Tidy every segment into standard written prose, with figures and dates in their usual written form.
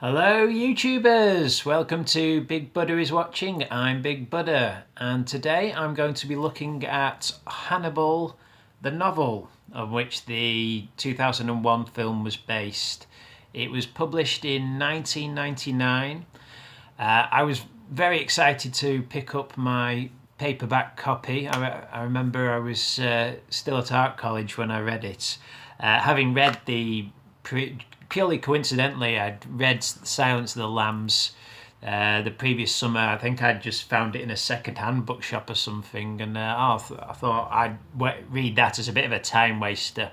Hello YouTubers! Welcome to Big Buddha is Watching. I'm Big Buddha and today I'm going to be looking at Hannibal, the novel on which the 2001 film was based. It was published in 1999. I was very excited to pick up my paperback copy. I remember I was still at art college when I read it. Having read purely coincidentally, I'd read Silence of the Lambs the previous summer. I think I'd just found it in a second-hand bookshop or something, and I thought I'd read that as a bit of a time waster,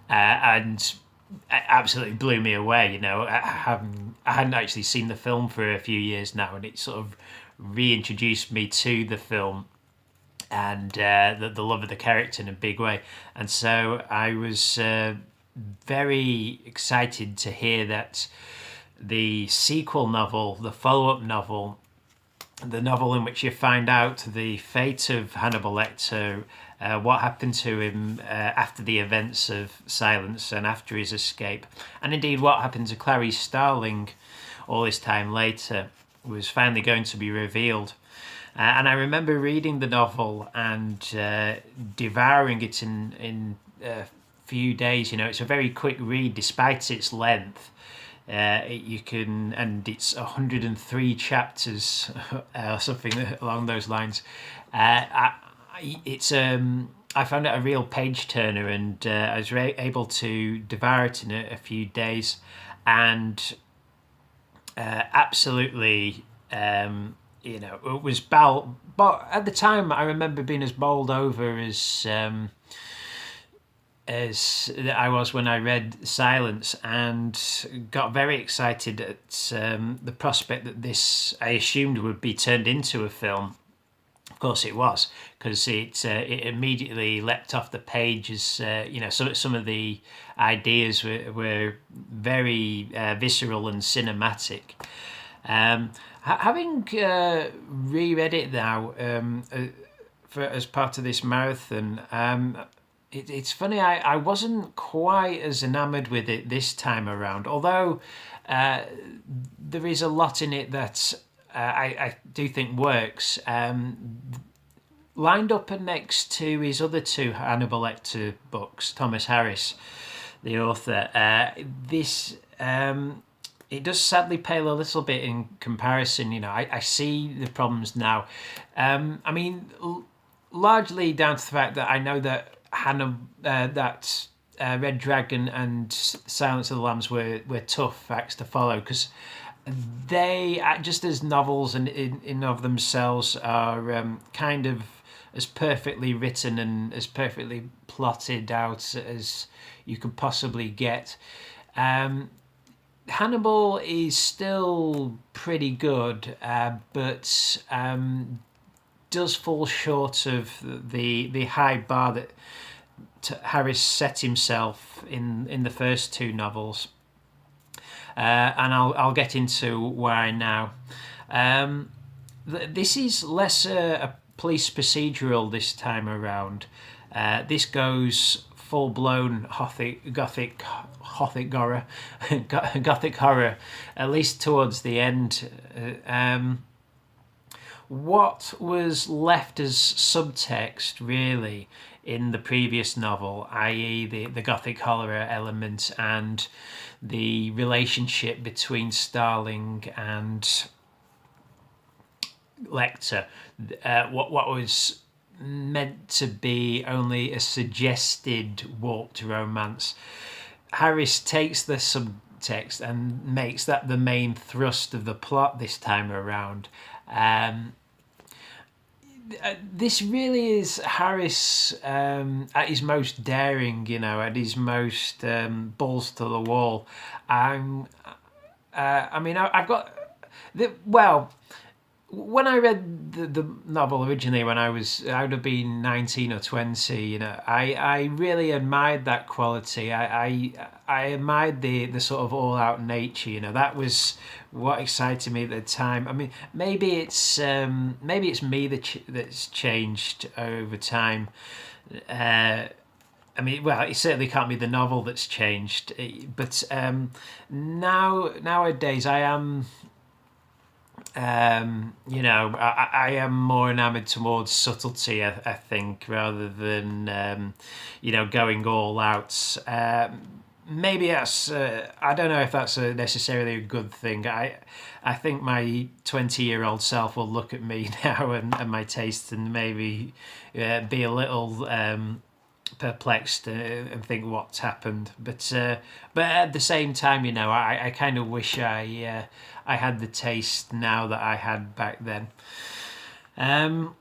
and it absolutely blew me away. I hadn't actually seen the film for a few years now, and it sort of reintroduced me to the film and the love of the character in a big way. And so I was very excited to hear that the sequel novel, the follow-up novel, the novel in which you find out the fate of Hannibal Lecter, what happened to him after the events of Silence and after his escape, and indeed what happened to Clarice Starling all this time later, was finally going to be revealed. And I remember reading the novel and devouring it in few days. It's a very quick read despite its length. And it's 103 chapters or something along those lines. I found it a real page turner, and I was able to devour it in a few days, and absolutely, it was but at the time I remember being as bowled over as I was when I read Silence, and got very excited at the prospect that this, I assumed, would be turned into a film. Of course it was, because it immediately leapt off the page as some of the ideas were very visceral and cinematic. Having reread it now as part of this marathon, it's funny, I wasn't quite as enamoured with it this time around, although there is a lot in it that I do think works. Lined up next to his other two Hannibal Lecter books, Thomas Harris, the author, it does sadly pale a little bit in comparison. I see the problems now. Largely down to the fact that I know that Red Dragon and Silence of the Lambs were tough acts to follow, because they, just as novels and in of themselves, are kind of as perfectly written and as perfectly plotted out as you could possibly get. Hannibal is still pretty good, but does fall short of the high bar that Harris set himself in the first two novels, and I'll get into why now. This is less a police procedural this time around. This goes full-blown gothic horror, gothic horror, at least towards the end. What was left as subtext, really, in the previous novel, i.e. the gothic horror element and the relationship between Starling and Lecter, what was meant to be only a suggested warped romance, Harris takes the subtext and makes that the main thrust of the plot this time around. This really is Harris at his most daring, at his most balls to the wall. I've got when I read the novel originally, when I would have been 19 or 20, I really admired that quality. I admired the sort of all-out nature. That was what excited me at the time. Maybe it's me that's changed over time. I mean, well, it certainly can't be the novel that's changed, but nowadays I am, I am more enamoured towards subtlety. I think rather than going all out. Maybe that's I don't know if that's necessarily a good thing. I think my 20-year-old self will look at me now and my taste and maybe be a little perplexed and think what's happened. But at the same time, I kind of wish I had the taste now that I had back then. Um,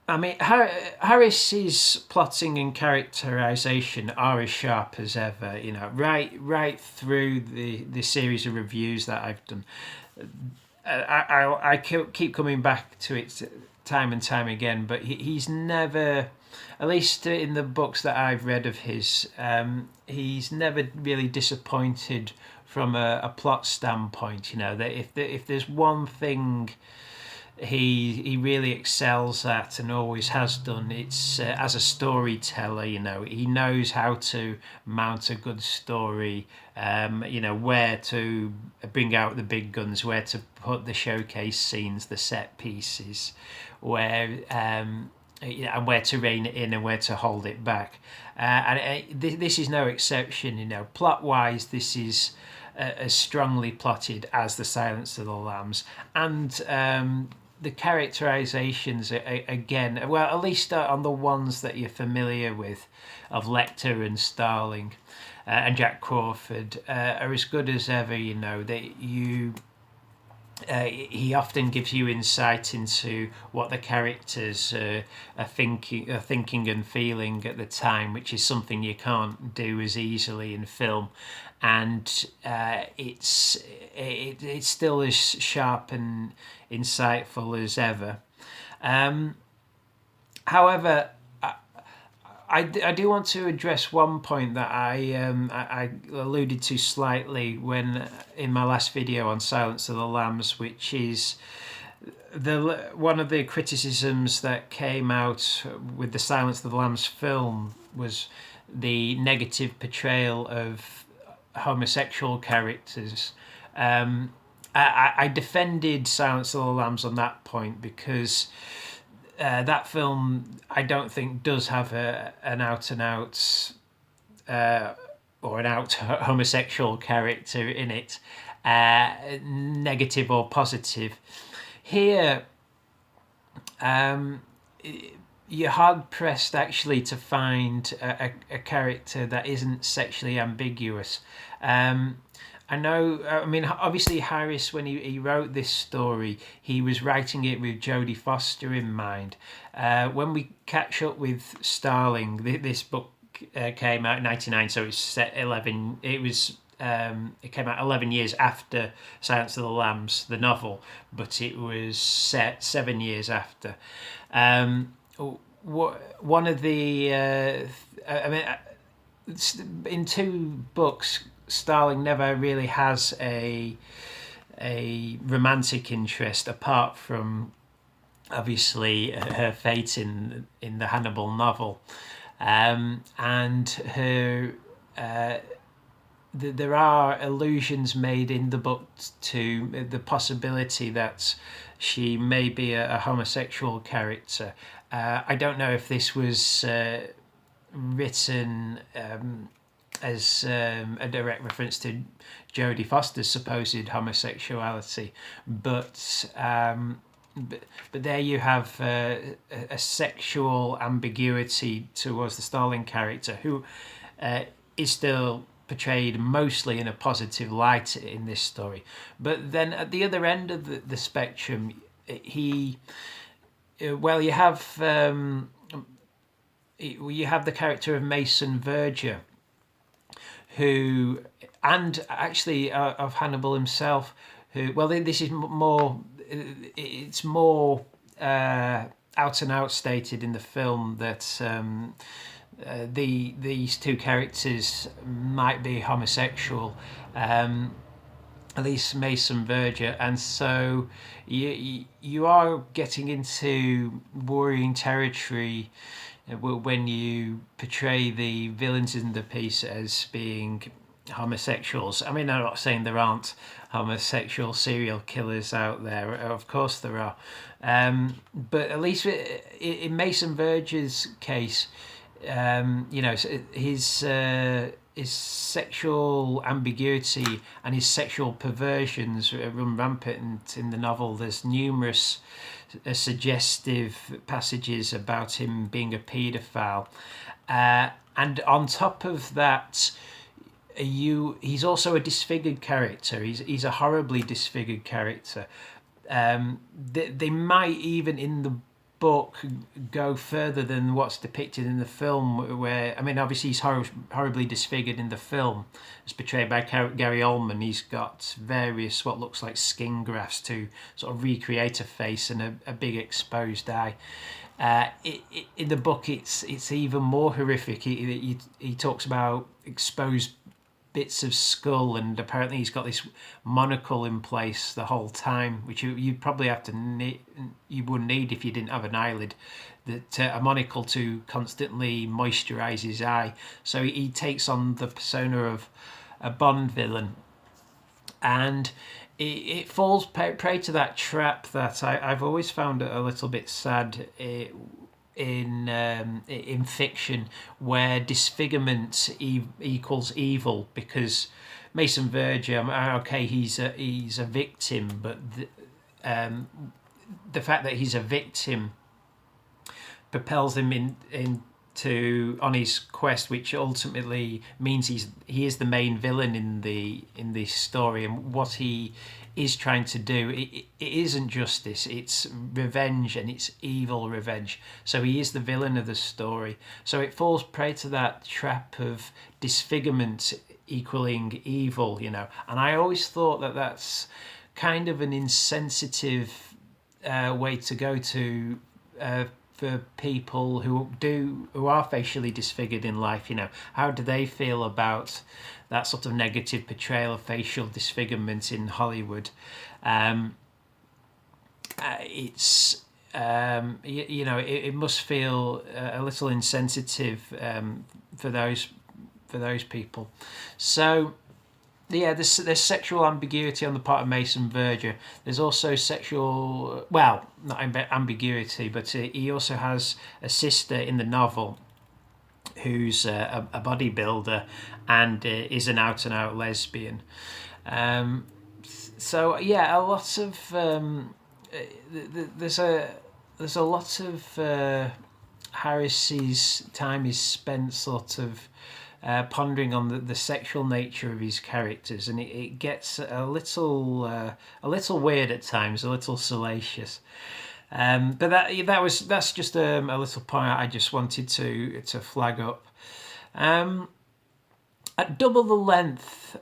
I mean, Harris's plotting and characterization are as sharp as ever. Right through the series of reviews that I've done. I keep coming back to it time and time again, but he's never, at least in the books that I've read of his, he's never really disappointed from a plot standpoint. That if there's one thing he really excels at and always has done, it's as a storyteller. He knows how to mount a good story, where to bring out the big guns, where to put the showcase scenes, the set pieces, where and where to rein it in and where to hold it back. This is no exception. Plot wise, this is as strongly plotted as The Silence of the Lambs, and the characterizations again, well, at least on the ones that you're familiar with, of Lecter and Starling and Jack Crawford, are as good as ever. He often gives you insight into what the characters are thinking and feeling at the time, which is something you can't do as easily in film. And it's still as sharp and insightful as ever. However, I do want to address one point that I alluded to slightly when in my last video on Silence of the Lambs, which is one of the criticisms that came out with the Silence of the Lambs film was the negative portrayal of homosexual characters. I defended Silence of the Lambs on that point because that film, I don't think, does have an out and out or an out homosexual character in it, negative or positive. Here, you're hard pressed actually to find a character that isn't sexually ambiguous. I know, I mean, obviously Harris, when he wrote this story, he was writing it with Jodie Foster in mind. When we catch up with Starling, this book came out in '99, so it's set 11. It came out 11 years after Silence of the Lambs, the novel, but it was set 7 years after. One of the, in two books, Starling never really has a romantic interest apart from obviously her fate in the Hannibal novel, and her. There are allusions made in the book to the possibility that she may be a homosexual character. I don't know if this was written as a direct reference to Jodie Foster's supposed homosexuality, but there you have a sexual ambiguity towards the Starling character, who is still portrayed mostly in a positive light in this story. But then at the other end of the spectrum, you have the character of Mason Verger, who, and actually of Hannibal himself, who, well, this is more, it's more out and out stated in the film that these two characters might be homosexual, at least Mason Verger, and so you are getting into worrying territory when you portray the villains in the piece as being homosexuals. I mean, I'm not saying there aren't homosexual serial killers out there. Of course there are. But at least in Mason Verger's case, his sexual ambiguity and his sexual perversions run rampant in the novel. There's numerous suggestive passages about him being a paedophile, and on top of that, he's also a disfigured character. He's a horribly disfigured character. They might even in the book go further than what's depicted in the film, where, I mean, obviously he's horribly disfigured in the film. It's portrayed by Gary Oldman. He's got various what looks like skin grafts to sort of recreate a face and a big exposed eye. In the book, it's even more horrific. He talks about exposed bits of skull, and apparently he's got this monocle in place the whole time, which you'd probably have to you wouldn't need if you didn't have an eyelid, that a monocle to constantly moisturize his eye. So he takes on the persona of a Bond villain, and it falls prey to that trap that I've always found a little bit sad in fiction, where disfigurement equals evil, because Mason Verger, okay, he's a victim, but the fact that he's a victim propels him into on his quest, which ultimately means he is the main villain in this story, and what he is trying to do, it isn't justice, it's revenge, and it's evil revenge. So he is the villain of the story. So it falls prey to that trap of disfigurement equaling evil, and I always thought that that's kind of an insensitive way to go to for people who are facially disfigured in life. How do they feel about that sort of negative portrayal of facial disfigurement in Hollywood? It must feel a little insensitive for those people. So yeah, there's sexual ambiguity on the part of Mason Verger. There's also not ambiguity, but he also has a sister in the novel who's a bodybuilder and is an out-and-out lesbian. So yeah, a lot of there's a lot of Harris's time is spent sort of pondering on the sexual nature of his characters, and it gets a little weird at times, a little salacious. But that's just a little point I just wanted to flag up. At double the length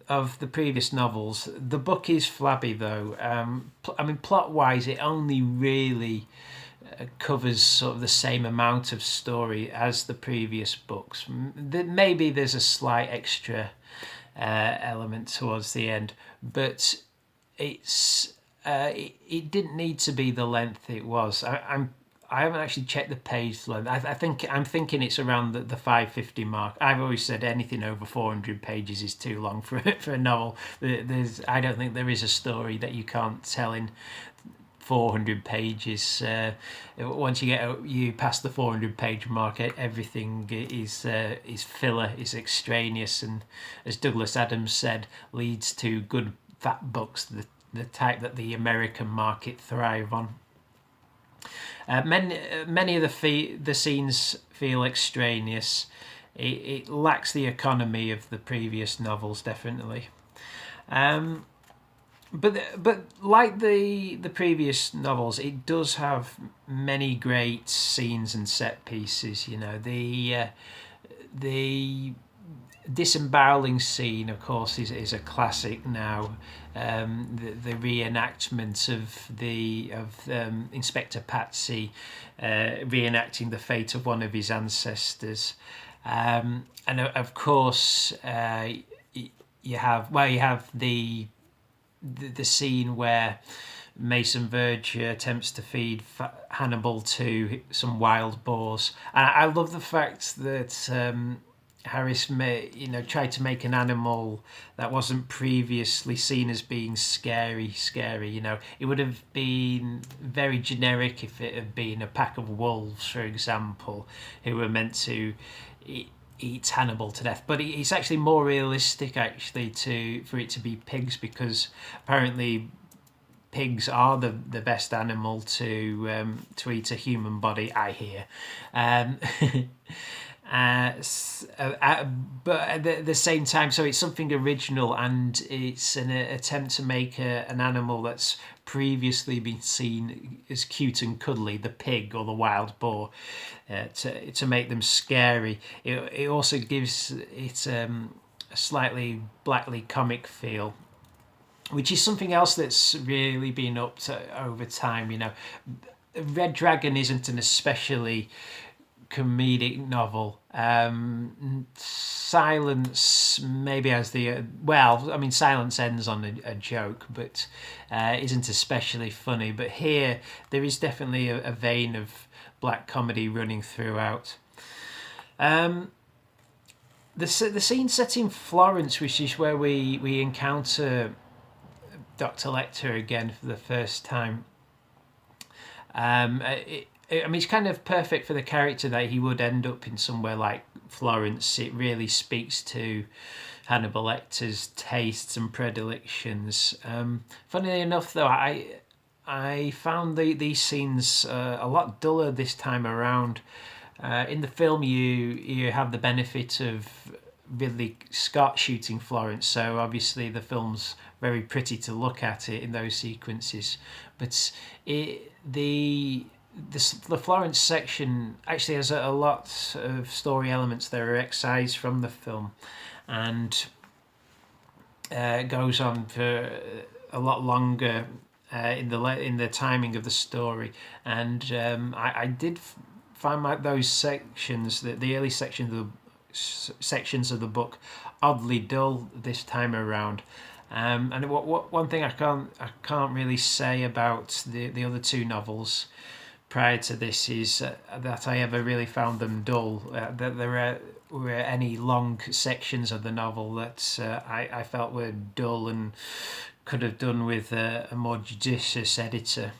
of the previous novels, the book is flabby though. Plot-wise, it only really covers sort of the same amount of story as the previous books. Maybe there's a slight extra element towards the end, but it didn't need to be the length it was. I haven't actually checked the page length. I'm thinking it's around the 550 mark. I've always said anything over 400 pages is too long for a novel. I don't think there is a story that you can't tell in 400 pages. Once you pass the 400 page mark, everything is filler, is extraneous, and as Douglas Adams said, leads to good fat books, the type that the American market thrive on. Many of the scenes feel extraneous. It lacks the economy of the previous novels, definitely. But like the previous novels, it does have many great scenes and set pieces. The disemboweling scene, of course, is a classic now. The reenactment of Inspector Patsy reenacting the fate of one of his ancestors, and of course you have the scene where Mason Verge attempts to feed Hannibal to some wild boars. And I love the fact that Harris tried to make an animal that wasn't previously seen as being scary. It would have been very generic if it had been a pack of wolves, for example, who were meant to eat Hannibal to death. But it's actually more realistic, actually, for it to be pigs, because apparently pigs are the best animal to eat a human body, I hear. But at the same time, so it's something original, and it's an attempt to make an animal that's previously been seen as cute and cuddly, the pig or the wild boar, to make them scary. It also gives it a slightly blackly comic feel, which is something else that's really been upped over time. Red Dragon isn't an especially comedic novel. Silence maybe has Silence ends on a joke, but isn't especially funny. But here there is definitely a vein of black comedy running throughout. The scene set in Florence, which is where we encounter Dr. Lecter again for the first time. It's kind of perfect for the character that he would end up in somewhere like Florence. It really speaks to Hannibal Lecter's tastes and predilections. Funnily enough, though, I found these scenes a lot duller this time around. In the film, you have the benefit of Ridley Scott shooting Florence, so obviously the film's very pretty to look at it in those sequences. But the Florence section actually has a lot of story elements that are excised from the film, and goes on for a lot longer in the timing of the story. And I did find those sections, the early sections of the book, oddly dull this time around. And one thing I can't really say about the other two novels prior to this is that I ever really found them dull. That there were any long sections of the novel that I felt were dull and could have done with a more judicious editor.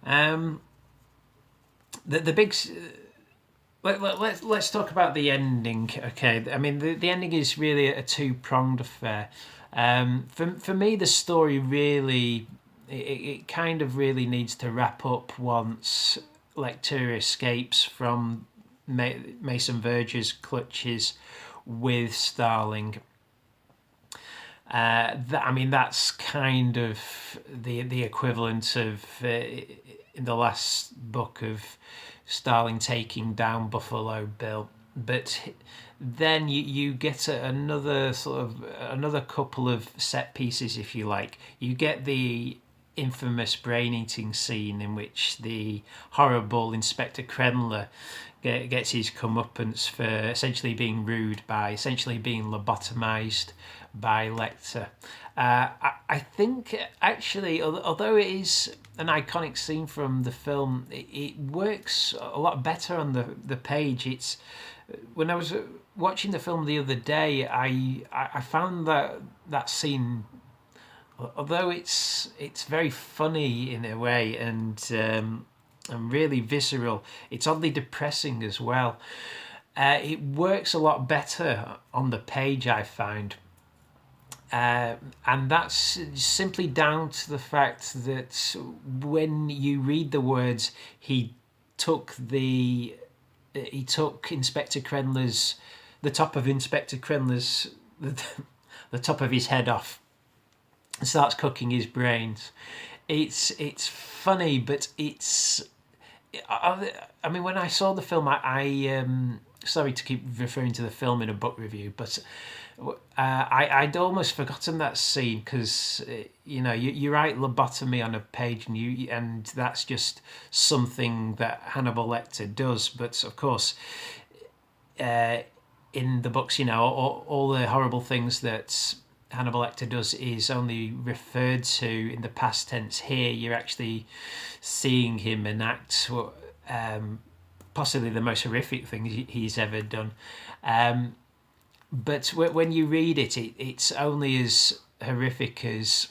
The big. Let's talk about the ending. Okay, I mean the ending is really a two-pronged affair. For me, the story really it kind of really needs to wrap up once Lecter escapes from Mason Verge's clutches with Starling. That's kind of the equivalent of in the last book of Starling taking down Buffalo Bill. But then you get another couple of set pieces, if you like. You get the infamous brain eating scene in which the horrible Inspector Krenler gets his comeuppance for essentially being rude by essentially being lobotomized by Lecter. I think actually, although it is an iconic scene from the film, it works a lot better on the page. It's when I was watching the film the other day, I found that scene, although it's very funny in a way and really visceral, it's oddly depressing as well. It works a lot better on the page, I found. And that's simply down to the fact that when you read the words, he took Inspector Krenler's, the top of Inspector Krenler's, the top of his head off, and starts cooking his brains. It's funny, but it's. I mean, when I saw the film, I sorry to keep referring to the film in a book review, but I'd almost forgotten that scene because you write lobotomy on a page and that's just something that Hannibal Lecter does. But of course, in the books, all the horrible things that Hannibal Lecter does is only referred to in the past tense. Here, you're actually seeing him enact possibly the most horrific thing he's ever done. But when you read it, it's only as horrific as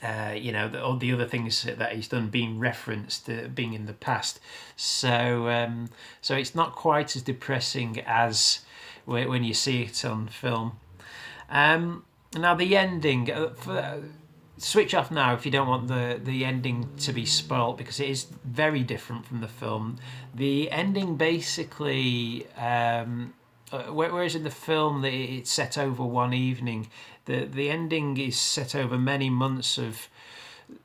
all the other things that he's done being referenced, being in the past. So it's not quite as depressing as when you see it on film. Now the ending. Switch off now if you don't want the ending to be spoilt, because it is very different from the film. The ending basically, whereas in the film it's set over one evening, the ending is set over many months of.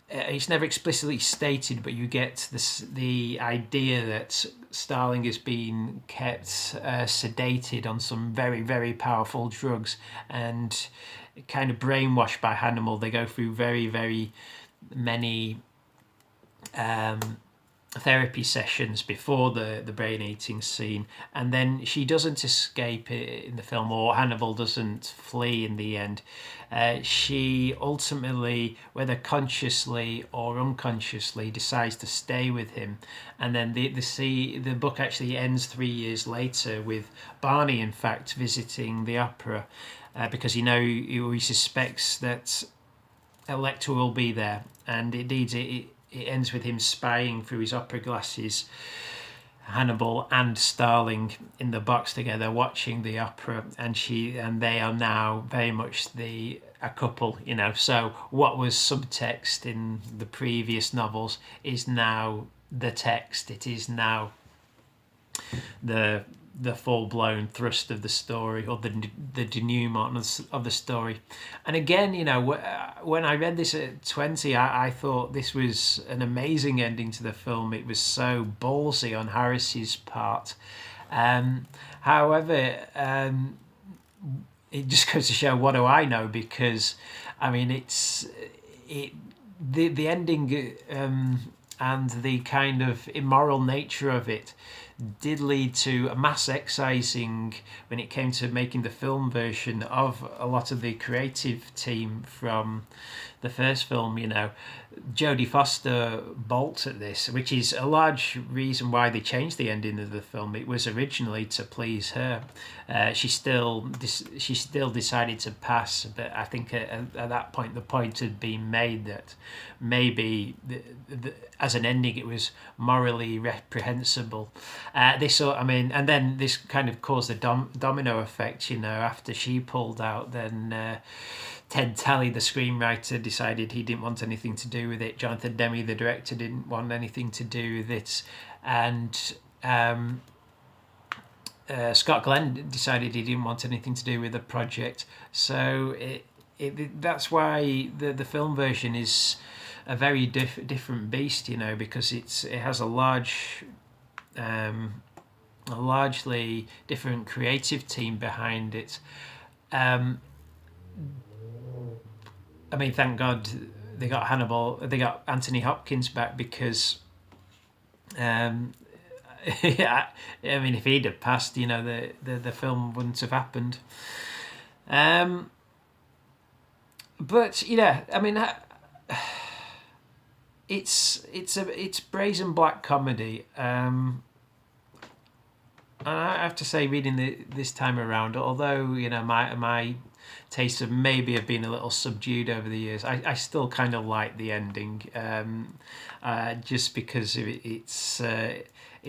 It's never explicitly stated, but you get the idea that Starling is being kept sedated on some very, very powerful drugs and kind of brainwashed by Hannibal. They go through very, very many therapy sessions before the brain eating scene, and then she doesn't escape it in the film, or Hannibal doesn't flee in the end. She ultimately, whether consciously or unconsciously, decides to stay with him, and then the book actually ends 3 years later with Barney in fact visiting the opera, because he suspects that Lecter will be there, and indeed it ends with him spying through his opera glasses Hannibal and Starling in the box together watching the opera, and they are now very much a couple, so what was subtext in the previous novels is now the text. It is now the full-blown thrust of the story, or the denouement of the story. And again, when I read this at 20, I thought this was an amazing ending to the film. It was so ballsy on Harris's part. However, it just goes to show, what do I know? Because I mean, the ending and the kind of immoral nature of it did lead to a mass excising when it came to making the film version of a lot of the creative team from the first film. Jodie Foster bolts at this, which is a large reason why they changed the ending of the film. It was originally to please her. She still decided to pass, but I think at that point the point had been made that maybe as an ending it was morally reprehensible. And then this kind of caused a domino effect. After she pulled out, then Ted Talley, the screenwriter, decided he didn't want anything to do with it. Jonathan Demme, the director, didn't want anything to do with it. And Scott Glenn decided he didn't want anything to do with the project. So that's why the film version is a very different beast, because it has a largely different creative team behind it. I mean, thank God they got Anthony Hopkins back, because I mean, if he'd have passed, the film wouldn't have happened. But I mean, it's brazen black comedy. And I have to say, reading this time around, although my tastes have maybe been a little subdued over the years, I still kind of like the ending, just because it's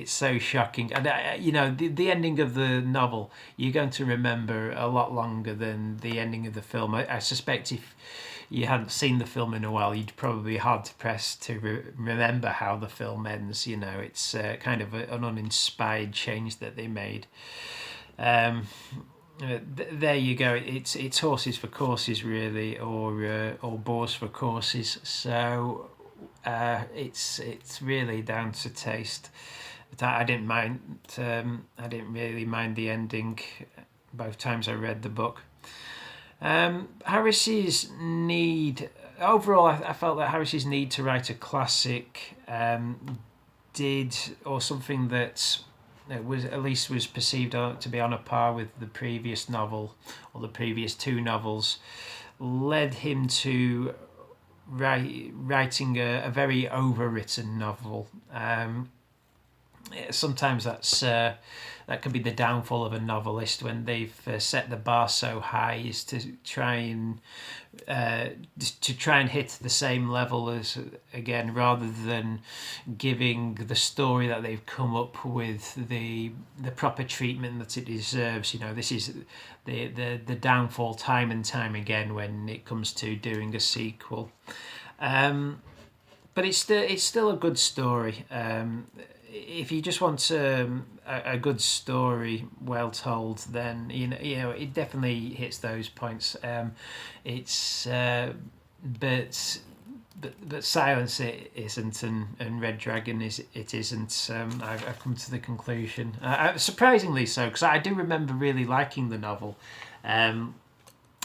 so shocking. And the ending of the novel you're going to remember a lot longer than the ending of the film. I suspect if you hadn't seen the film in a while, you'd probably be hard to press to remember how the film ends. It's kind of an uninspired change that they made. There you go. It's horses for courses, really, or boars for courses. So it's really down to taste. But I didn't mind. I didn't really mind the ending both times I read the book. Harris's need overall, I felt that Harris's need to write a classic or something that it was at least was perceived to be on a par with the previous novel or the previous two novels, led him to writing a very overwritten novel. Sometimes that can be the downfall of a novelist when they've set the bar so high, is to try and hit the same level as, again, rather than giving the story that they've come up with the proper treatment that it deserves. This is the downfall time and time again when it comes to doing a sequel. But it's still a good story. If you just want a good story, well told, then it definitely hits those points. But Silence it isn't, and Red Dragon isn't. I've come to the conclusion, surprisingly so, because I do remember really liking the novel, and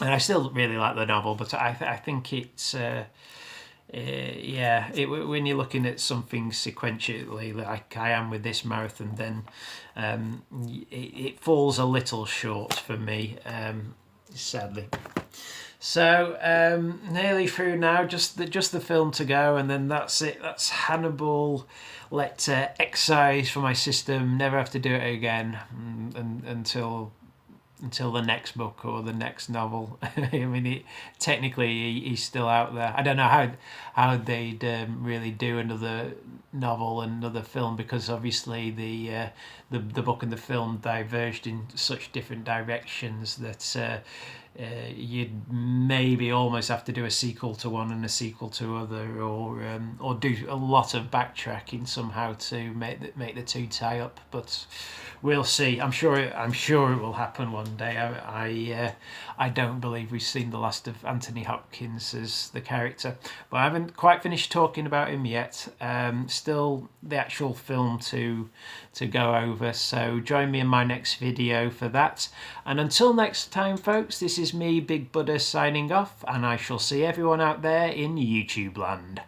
I still really like the novel. But I think it's. When you're looking at something sequentially, like I am with this marathon, then it falls a little short for me, sadly. So nearly through now, just the film to go, and then that's it. That's Hannibal. Let excise from my system. Never have to do it again, until the next book or the next novel. I mean, technically he's still out there. I don't know how they'd really do another novel and another film, because obviously the book and the film diverged in such different directions that you'd maybe almost have to do a sequel to one and a sequel to other, or do a lot of backtracking somehow to make the two tie up. But we'll see. I'm sure it will happen one day. I don't believe we've seen the last of Anthony Hopkins as the character, but I haven't quite finished talking about him yet. Still the actual film to go over. So join me in my next video for that. And until next time, folks, this is me, Big Buddha, signing off, and I shall see everyone out there in YouTube land.